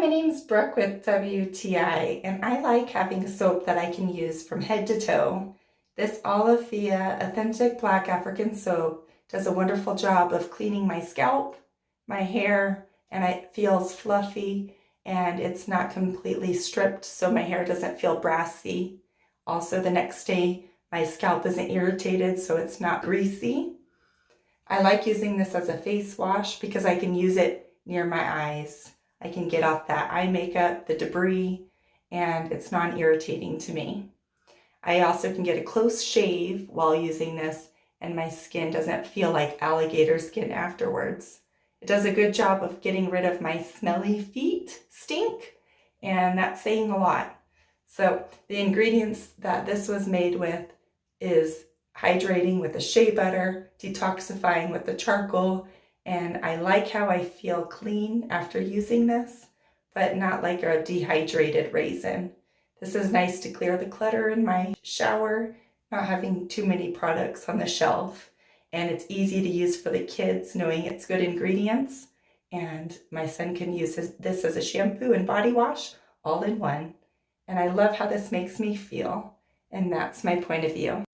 my name's Brooke with WTI, and I like having soap that I can use from head to toe. This Alaffia Authentic Black African soap does a wonderful job of cleaning my scalp, my hair, and it feels fluffy and it's not completely stripped, so my hair doesn't feel brassy. Also, the next day, my scalp isn't irritated, so it's not greasy. I like using this as a face wash because I can use it near my eyes. I can get off that eye makeup, the debris, and it's non-irritating to me. I also can get a close shave while using this, and my skin doesn't feel like alligator skin afterwards. It does a good job of getting rid of my smelly feet stink, and that's saying a lot. So the ingredients that this was made with is hydrating with the shea butter, detoxifying with the charcoal, and I like how I feel clean after using this, but not like a dehydrated raisin. This is nice to clear the clutter in my shower, not having too many products on the shelf. And it's easy to use for the kids, knowing it's good ingredients. And my son can use this as a shampoo and body wash all in one. And I love how this makes me feel. And that's my point of view.